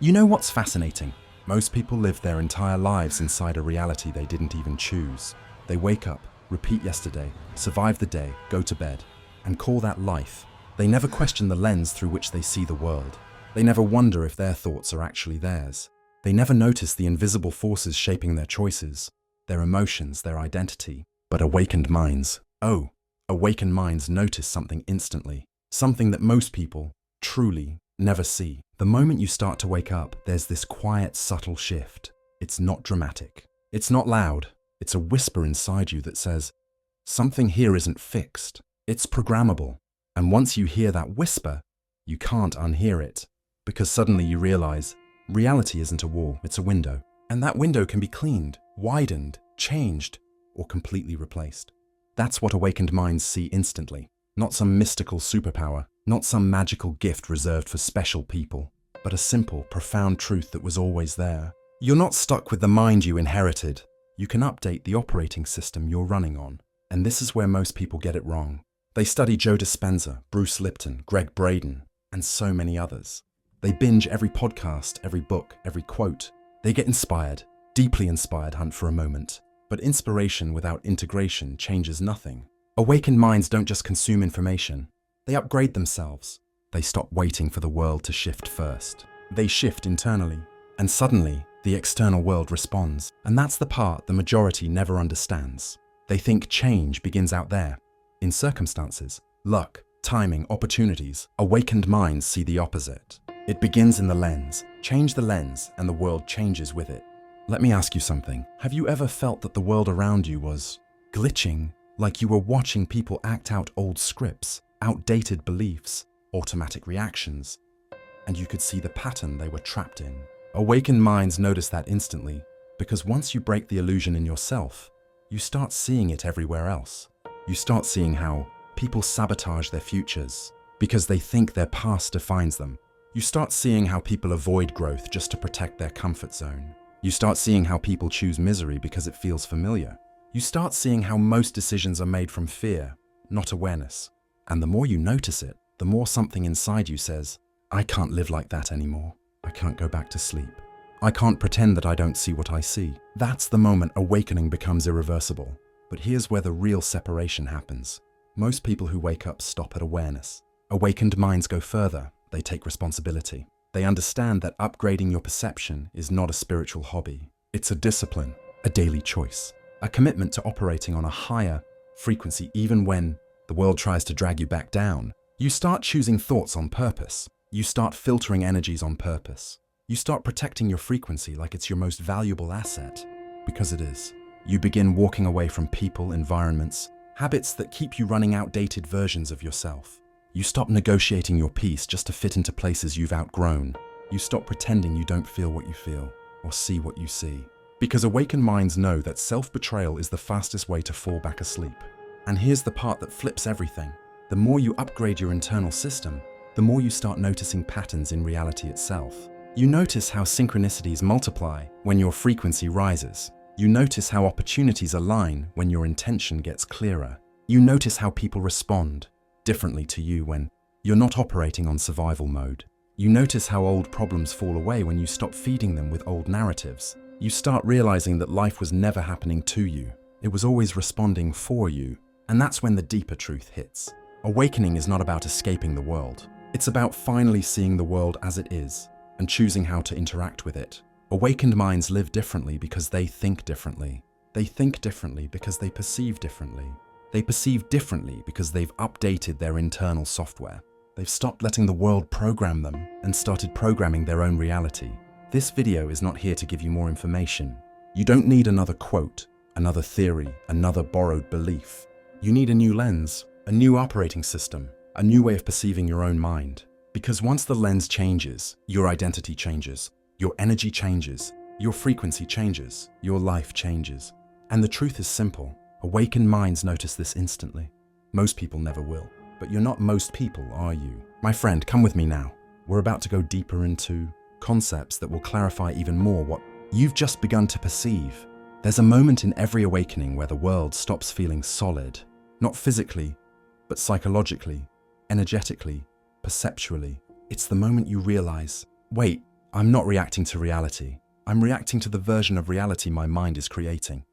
You know what's fascinating? Most people live their entire lives inside a reality they didn't even choose. They wake up, repeat yesterday, survive the day, go to bed, and call that life. They never question the lens through which they see the world. They never wonder if their thoughts are actually theirs. They never notice the invisible forces shaping their choices, their emotions, their identity. But awakened minds, awakened minds notice something instantly, something that most people truly never see. The moment you start to wake up, there's this quiet, subtle shift. It's not dramatic. It's not loud. It's a whisper inside you that says, something here isn't fixed. It's programmable. And once you hear that whisper, you can't unhear it, because suddenly you realize reality isn't a wall, it's a window. And that window can be cleaned, widened, changed, or completely replaced. That's what awakened minds see instantly. Not some mystical superpower, not some magical gift reserved for special people, but a simple, profound truth that was always there. You're not stuck with the mind you inherited. You can update the operating system you're running on. And this is where most people get it wrong. They study Joe Dispenza, Bruce Lipton, Gregg Braden, and so many others. They binge every podcast, every book, every quote. They get inspired, deeply inspired, hunt for a moment. But inspiration without integration changes nothing. Awakened minds don't just consume information. They upgrade themselves. They stop waiting for the world to shift first. They shift internally. And suddenly, the external world responds. And that's the part the majority never understands. They think change begins out there, in circumstances, luck, timing, opportunities. Awakened minds see the opposite. It begins in the lens. Change the lens, and the world changes with it. Let me ask you something. Have you ever felt that the world around you was glitching, like you were watching people act out old scripts, outdated beliefs, automatic reactions, and you could see the pattern they were trapped in? Awakened minds notice that instantly, because once you break the illusion in yourself, you start seeing it everywhere else. You start seeing how people sabotage their futures because they think their past defines them. You start seeing how people avoid growth just to protect their comfort zone. You start seeing how people choose misery because it feels familiar. You start seeing how most decisions are made from fear, not awareness. And the more you notice it, the more something inside you says, I can't live like that anymore. I can't go back to sleep. I can't pretend that I don't see what I see. That's the moment awakening becomes irreversible. But here's where the real separation happens. Most people who wake up stop at awareness. Awakened minds go further. They take responsibility. They understand that upgrading your perception is not a spiritual hobby. It's a discipline, a daily choice, a commitment to operating on a higher frequency even when the world tries to drag you back down. You start choosing thoughts on purpose. You start filtering energies on purpose. You start protecting your frequency like it's your most valuable asset, because it is. You begin walking away from people, environments, habits that keep you running outdated versions of yourself. You stop negotiating your peace just to fit into places you've outgrown. You stop pretending you don't feel what you feel or see what you see. Because awakened minds know that self-betrayal is the fastest way to fall back asleep. And here's the part that flips everything. The more you upgrade your internal system, the more you start noticing patterns in reality itself. You notice how synchronicities multiply when your frequency rises. You notice how opportunities align when your intention gets clearer. You notice how people respond differently to you when you're not operating on survival mode. You notice how old problems fall away when you stop feeding them with old narratives. You start realizing that life was never happening to you. It was always responding for you. And that's when the deeper truth hits. Awakening is not about escaping the world. It's about finally seeing the world as it is and choosing how to interact with it. Awakened minds live differently because they think differently. They think differently because they perceive differently. They perceive differently because they've updated their internal software. They've stopped letting the world program them and started programming their own reality. This video is not here to give you more information. You don't need another quote, another theory, another borrowed belief. You need a new lens, a new operating system, a new way of perceiving your own mind. Because once the lens changes, your identity changes, your energy changes, your frequency changes, your life changes. And the truth is simple. Awakened minds notice this instantly. Most people never will. But you're not most people, are you? My friend, come with me now. We're about to go deeper into concepts that will clarify even more what you've just begun to perceive. There's a moment in every awakening where the world stops feeling solid, not physically, but psychologically, energetically, perceptually. It's the moment you realize, wait, I'm not reacting to reality. I'm reacting to the version of reality my mind is creating.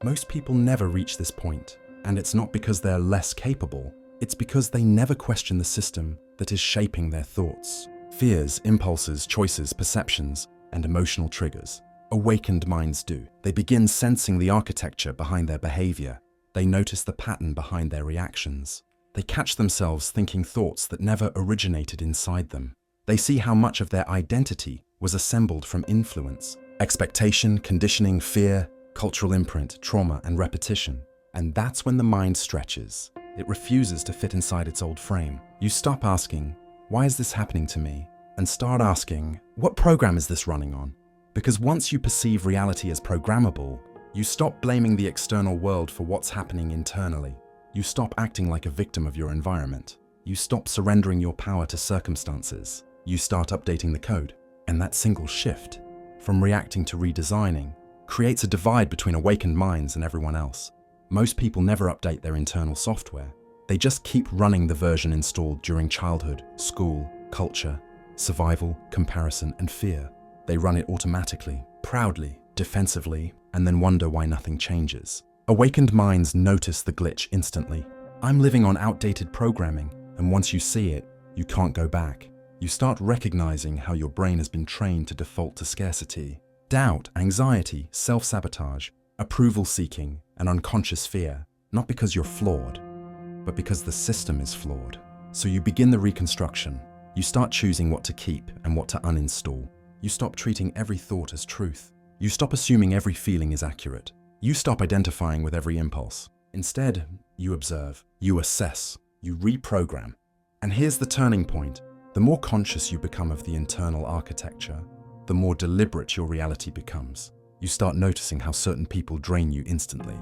Most people never reach this point, and it's not because they're less capable. It's because they never question the system that is shaping their thoughts. Fears, impulses, choices, perceptions, and emotional triggers. Awakened minds do. They begin sensing the architecture behind their behavior. They notice the pattern behind their reactions. They catch themselves thinking thoughts that never originated inside them. They see how much of their identity was assembled from influence, expectation, conditioning, fear, cultural imprint, trauma, and repetition. And that's when the mind stretches. It refuses to fit inside its old frame. You stop asking, why is this happening to me? And start asking, what program is this running on? Because once you perceive reality as programmable, you stop blaming the external world for what's happening internally. You stop acting like a victim of your environment. You stop surrendering your power to circumstances. You start updating the code. And that single shift, from reacting to redesigning, creates a divide between awakened minds and everyone else. Most people never update their internal software. They just keep running the version installed during childhood, school, culture, survival, comparison, and fear. They run it automatically, proudly, defensively, and then wonder why nothing changes. Awakened minds notice the glitch instantly. I'm living on outdated programming, and once you see it, you can't go back. You start recognizing how your brain has been trained to default to scarcity, doubt, anxiety, self-sabotage, approval-seeking, and unconscious fear, not because you're flawed, but because the system is flawed. So you begin the reconstruction. You start choosing what to keep and what to uninstall. You stop treating every thought as truth. You stop assuming every feeling is accurate. You stop identifying with every impulse. Instead, you observe, you assess, you reprogram. And here's the turning point. The more conscious you become of the internal architecture, the more deliberate your reality becomes. You start noticing how certain people drain you instantly,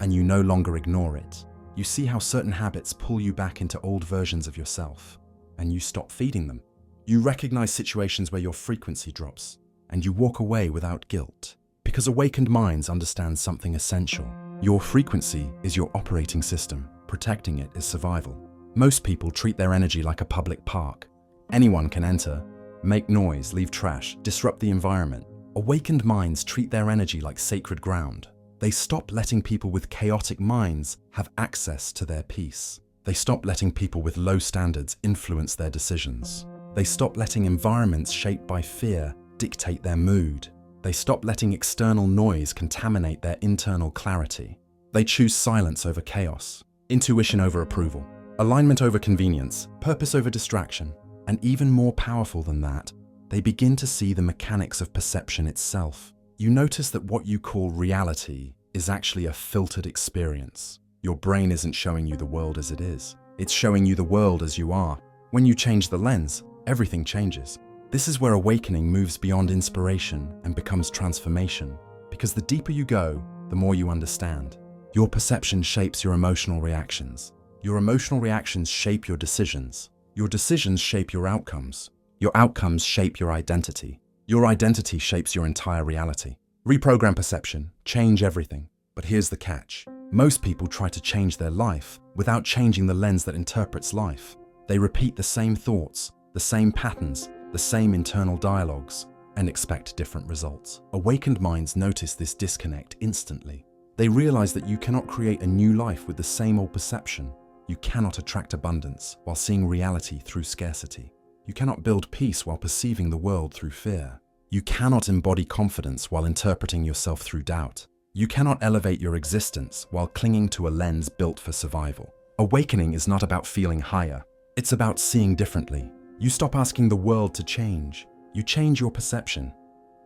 and you no longer ignore it. You see how certain habits pull you back into old versions of yourself, and you stop feeding them. You recognize situations where your frequency drops, and you walk away without guilt. Because awakened minds understand something essential. Your frequency is your operating system. Protecting it is survival. Most people treat their energy like a public park. Anyone can enter, make noise, leave trash, disrupt the environment. Awakened minds treat their energy like sacred ground. They stop letting people with chaotic minds have access to their peace. They stop letting people with low standards influence their decisions. They stop letting environments shaped by fear dictate their mood. They stop letting external noise contaminate their internal clarity. They choose silence over chaos, intuition over approval, alignment over convenience, purpose over distraction. And even more powerful than that, they begin to see the mechanics of perception itself. You notice that what you call reality is actually a filtered experience. Your brain isn't showing you the world as it is. It's showing you the world as you are. When you change the lens, everything changes. This is where awakening moves beyond inspiration and becomes transformation. Because the deeper you go, the more you understand. Your perception shapes your emotional reactions. Your emotional reactions shape your decisions. Your decisions shape your outcomes. Your outcomes shape your identity. Your identity shapes your entire reality. Reprogram perception, change everything. But here's the catch. Most people try to change their life without changing the lens that interprets life. They repeat the same thoughts, the same patterns, the same internal dialogues, and expect different results. Awakened minds notice this disconnect instantly. They realize that you cannot create a new life with the same old perception. You cannot attract abundance while seeing reality through scarcity. You cannot build peace while perceiving the world through fear. You cannot embody confidence while interpreting yourself through doubt. You cannot elevate your existence while clinging to a lens built for survival. Awakening is not about feeling higher. It's about seeing differently. You stop asking the world to change. You change your perception,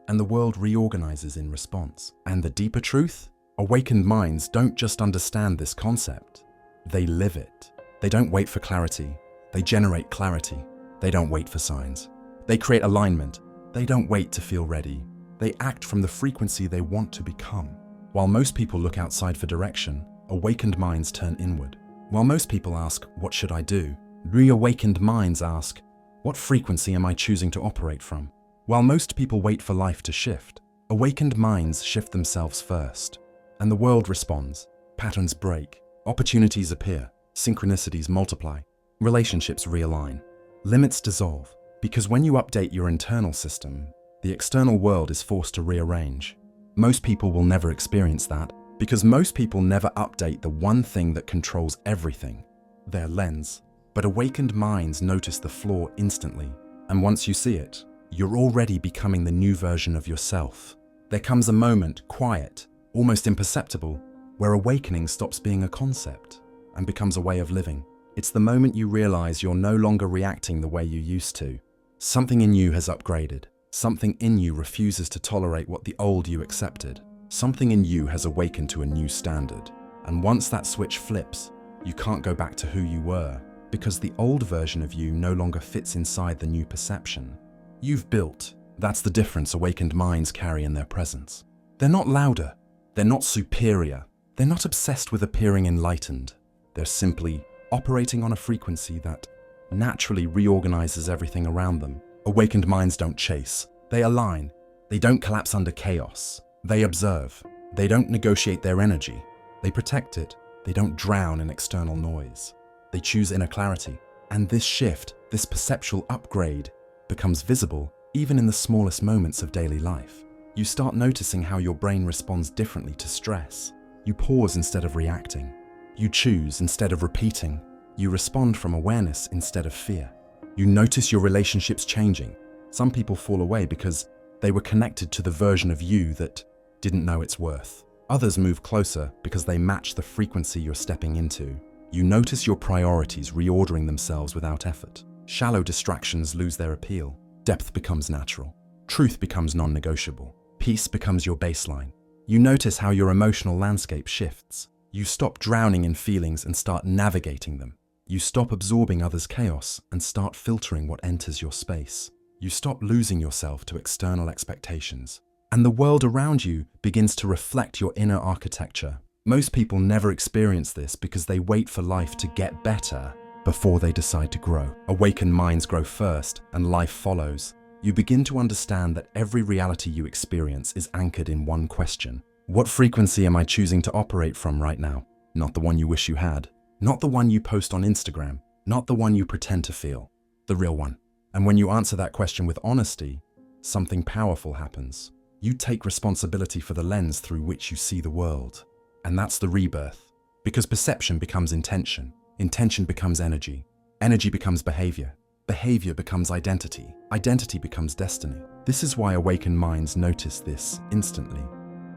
and the world reorganizes in response. And the deeper truth? Awakened minds don't just understand this concept. They live it. They don't wait for clarity. They generate clarity. They don't wait for signs. They create alignment. They don't wait to feel ready. They act from the frequency they want to become. While most people look outside for direction, awakened minds turn inward. While most people ask, what should I do? Reawakened minds ask, what frequency am I choosing to operate from? While most people wait for life to shift, awakened minds shift themselves first. And the world responds. Patterns break. Opportunities appear, synchronicities multiply, relationships realign, limits dissolve. Because when you update your internal system, The external world is forced to rearrange. Most people will never experience that because most people never update the one thing that controls everything, their lens. But awakened minds notice the flaw instantly, and once you see it, you're already becoming the new version of yourself. There comes a moment, quiet, almost imperceptible, where awakening stops being a concept and becomes a way of living. It's the moment you realize you're no longer reacting the way you used to. Something in you has upgraded. Something in you refuses to tolerate what the old you accepted. Something in you has awakened to a new standard. And once that switch flips, you can't go back to who you were, because the old version of you no longer fits inside the new perception you've built. That's the difference awakened minds carry in their presence. They're not louder. They're not superior. They're not obsessed with appearing enlightened. They're simply operating on a frequency that naturally reorganizes everything around them. Awakened minds don't chase. They align. They don't collapse under chaos. They observe. They don't negotiate their energy. They protect it. They don't drown in external noise. They choose inner clarity. And this shift, this perceptual upgrade, becomes visible even in the smallest moments of daily life. You start noticing how your brain responds differently to stress. You pause instead of reacting. You choose instead of repeating. You respond from awareness instead of fear. You notice your relationships changing. Some people fall away because they were connected to the version of you that didn't know its worth. Others move closer because they match the frequency you're stepping into. You notice your priorities reordering themselves without effort. Shallow distractions lose their appeal. Depth becomes natural. Truth becomes non-negotiable. Peace becomes your baseline. You notice how your emotional landscape shifts. You stop drowning in feelings and start navigating them. You stop absorbing others' chaos and start filtering what enters your space. You stop losing yourself to external expectations. And the world around you begins to reflect your inner architecture. Most people never experience this because they wait for life to get better before they decide to grow. Awakened minds grow first and life follows. You begin to understand that every reality you experience is anchored in one question. What frequency am I choosing to operate from right now? Not the one you wish you had. Not the one you post on Instagram. Not the one you pretend to feel. The real one. And when you answer that question with honesty, something powerful happens. You take responsibility for the lens through which you see the world. And that's the rebirth. Because perception becomes intention. Intention becomes energy. Energy becomes behavior. Behavior becomes identity. Identity becomes destiny. This is why awakened minds notice this instantly.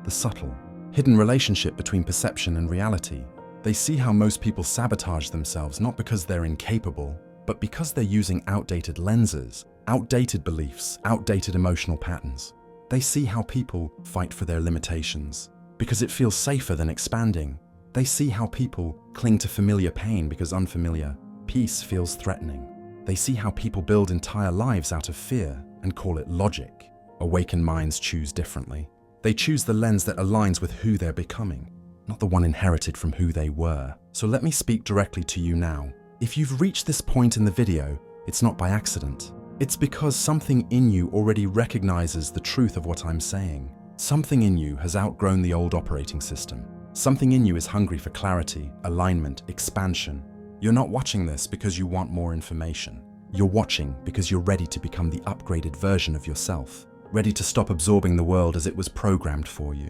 The subtle, hidden relationship between perception and reality. They see how most people sabotage themselves not because they're incapable, but because they're using outdated lenses, outdated beliefs, outdated emotional patterns. They see how people fight for their limitations because it feels safer than expanding. They see how people cling to familiar pain because unfamiliar peace feels threatening. They see how people build entire lives out of fear and call it logic. Awakened minds choose differently. They choose the lens that aligns with who they're becoming, not the one inherited from who they were. So let me speak directly to you now. If you've reached this point in the video, it's not by accident. It's because something in you already recognizes the truth of what I'm saying. Something in you has outgrown the old operating system. Something in you is hungry for clarity, alignment, expansion. You're not watching this because you want more information. You're watching because you're ready to become the upgraded version of yourself. Ready to stop absorbing the world as it was programmed for you.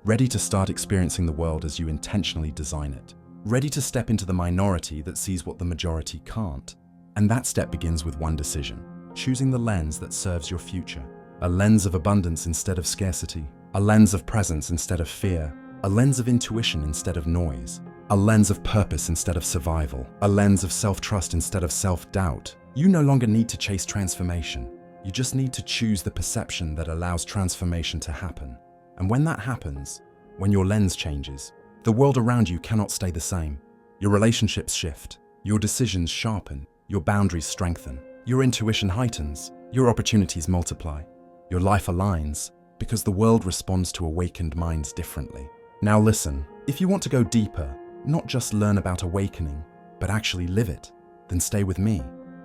Ready to start experiencing the world as you intentionally design it. Ready to step into the minority that sees what the majority can't. And that step begins with one decision. Choosing the lens that serves your future. A lens of abundance instead of scarcity. A lens of presence instead of fear. A lens of intuition instead of noise. A lens of purpose instead of survival. A lens of self-trust instead of self-doubt. You no longer need to chase transformation. You just need to choose the perception that allows transformation to happen. And when that happens, when your lens changes, the world around you cannot stay the same. Your relationships shift. Your decisions sharpen. Your boundaries strengthen. Your intuition heightens. Your opportunities multiply. Your life aligns because the world responds to awakened minds differently. Now listen, if you want to go deeper, not just learn about awakening, but actually live it, then stay with me,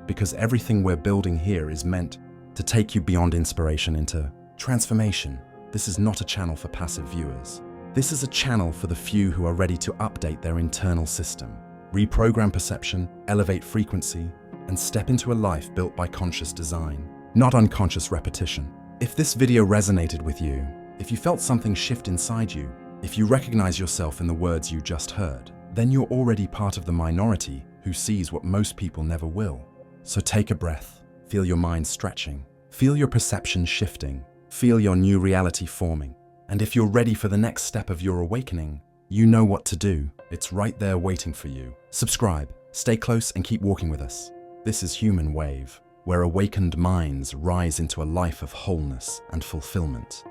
because everything we're building here is meant to take you beyond inspiration into transformation. This is not a channel for passive viewers. This is a channel for the few who are ready to update their internal system, reprogram perception, elevate frequency, and step into a life built by conscious design, not unconscious repetition. If this video resonated with you, if you felt something shift inside you, if you recognize yourself in the words you just heard, then you're already part of the minority who sees what most people never will. So take a breath, feel your mind stretching, feel your perception shifting, feel your new reality forming. And if you're ready for the next step of your awakening, you know what to do. It's right there waiting for you. Subscribe, stay close, and keep walking with us. This is Human Wave, where awakened minds rise into a life of wholeness and fulfillment.